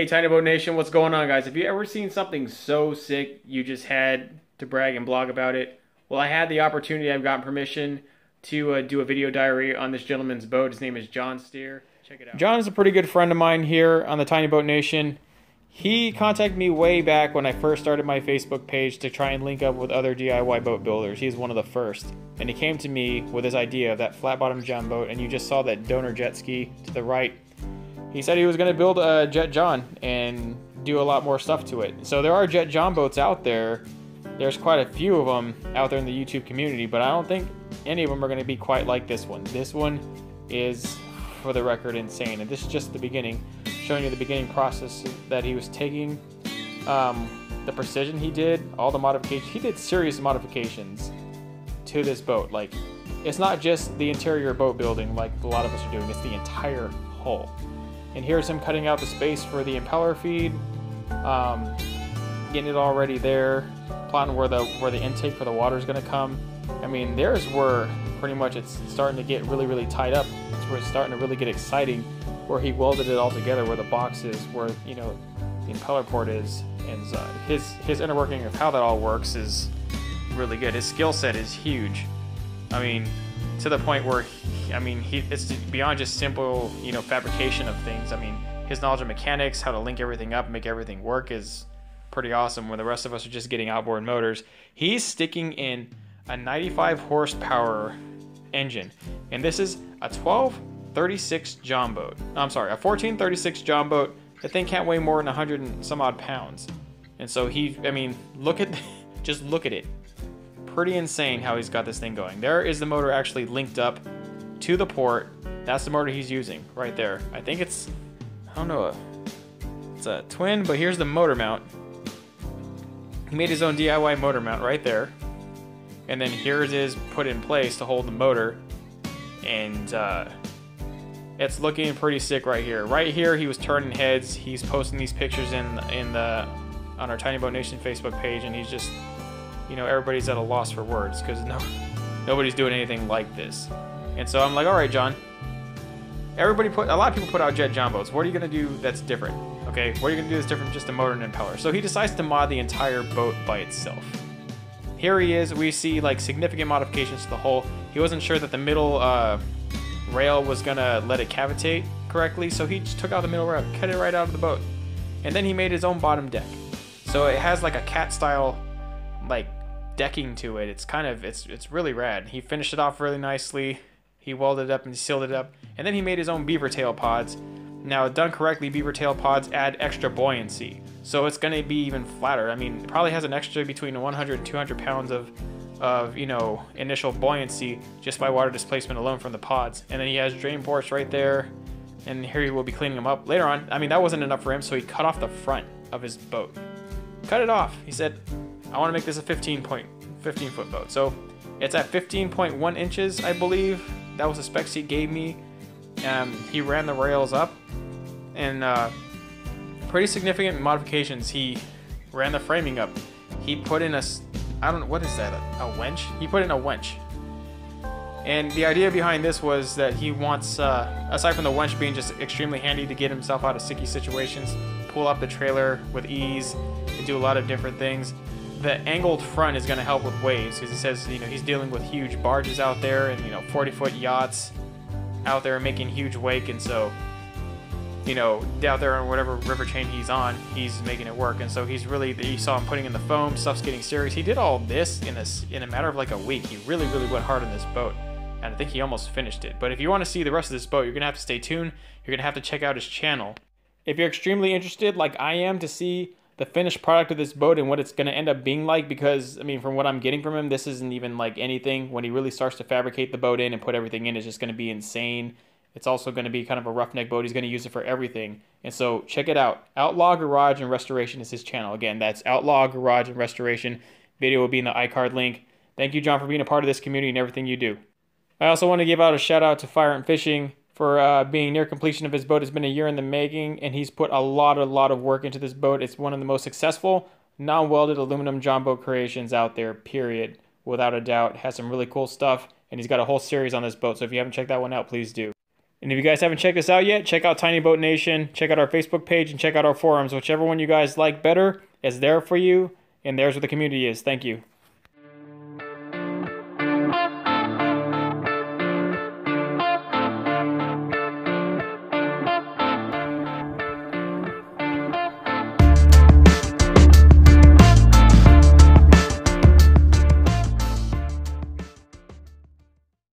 Hey Tiny Boat Nation, what's going on, guys? Have you ever seen something so sick you just had to brag and blog about it? Well, I had the opportunity, I've gotten permission to do a video diary on this gentleman's boat. His name is John Steer. Check it out. John is a pretty good friend of mine here on the Tiny Boat Nation. He contacted me way back when I first started my Facebook page to try and link up with other DIY boat builders. He's one of the first. And he came to me with his idea of that flat bottom John boat, and you just saw that donor jet ski to the right. He said he was going to build a Jet John and do a lot more stuff to it. So there are Jet John boats out there. There's quite a few of them out there in the YouTube community, but I don't think any of them are going to be quite like this one. This one is, for the record, insane. And this is just the beginning, showing you the beginning process that he was taking. The precision he did, all the modifications. He did serious modifications to this boat. Like, it's not just the interior boat building like a lot of us are doing, it's the entire hull. And here's him cutting out the space for the impeller feed, getting it already there, plotting where the intake for the water is going to come. I mean, there's where pretty much it's starting to get really tied up. It's where it's starting to really get exciting, where he welded it all together, where the box is, where, you know, the impeller port is, and his interworking of how that all works is really good. His skill set is huge. I mean, to the point where it's beyond just simple, you know, fabrication of things. I mean, his knowledge of mechanics, how to link everything up, make everything work is pretty awesome. When the rest of us are just getting outboard motors, he's sticking in a 95 horsepower engine, and this is a 1236 John boat. I'm sorry, a 1436 John boat. The thing can't weigh more than 100 and some odd pounds. And so just look at it. Pretty insane how he's got this thing going. There is the motor actually linked up to the port. That's the motor he's using right there. I think it's, I don't know, it's a twin, but here's the motor mount. He made his own DIY motor mount right there. And then here's his put in place to hold the motor. And it's looking pretty sick right here. Right here, he was turning heads. He's posting these pictures on our Tiny Boat Nation Facebook page, and he's just, you know, everybody's at a loss for words because nobody's doing anything like this. And so I'm like, all right, John. A lot of people put out Jet John boats. What are you gonna do that's different? Okay, what are you gonna do that's different from just a motor and impeller? So he decides to mod the entire boat by itself. Here he is. We see like significant modifications to the hull. He wasn't sure that the middle rail was gonna let it cavitate correctly, so he just took out the middle rail, cut it right out of the boat, and then he made his own bottom deck. So it has like a cat style, like, decking to it. It's really rad. He finished it off really nicely. He welded it up and sealed it up, and then he made his own beaver tail pods. Now, done correctly, beaver tail pods add extra buoyancy, so it's going to be even flatter. I mean, it probably has an extra between 100 and 200 pounds of you know, initial buoyancy just by water displacement alone from the pods. And then he has drain ports right there, and here he will be cleaning them up later on. I mean, that wasn't enough for him, so he cut off the front of his boat. Cut it off. He said, I want to make this a 15 foot boat. So it's at 15.1 inches, I believe. That was the specs he gave me. He ran the rails up, and pretty significant modifications. He ran the framing up. He put in I don't know, what is that, a wench? He put in a wench. And the idea behind this was that he wants, aside from the wench being just extremely handy to get himself out of sticky situations, pull up the trailer with ease, and do a lot of different things, the angled front is going to help with waves, because he says, you know, he's dealing with huge barges out there and, you know, 40-foot yachts out there making huge wake, and so, you know, out there on whatever river chain he's on, he's making it work. And so you saw him putting in the foam, stuff's getting serious. He did all this in a matter of like a week. He really went hard on this boat, and I think he almost finished it. But if you want to see the rest of this boat, you're going to have to stay tuned. You're going to have to check out his channel. If you're extremely interested, like I am, to see the finished product of this boat and what it's going to end up being like, because, I mean, from what I'm getting from him, this isn't even like anything. When he really starts to fabricate the boat in and put everything in, it's just going to be insane. It's also going to be kind of a roughneck boat. He's going to use it for everything. And so check it out. Outlaw Garage and Restoration is his channel. Again, that's Outlaw Garage and Restoration. Video will be in the iCard link. Thank you, John, for being a part of this community and everything you do. I also want to give out a shout out to Fire and Fishing for being near completion of his boat. It's been a year in the making, and he's put a lot of work into this boat. It's one of the most successful non-welded aluminum John boat creations out there, period. Without a doubt. Has some really cool stuff, and he's got a whole series on this boat, so if you haven't checked that one out, please do. And if you guys haven't checked us out yet, check out Tiny Boat Nation, check out our Facebook page, and check out our forums. Whichever one you guys like better is there for you, and there's where the community is. Thank you.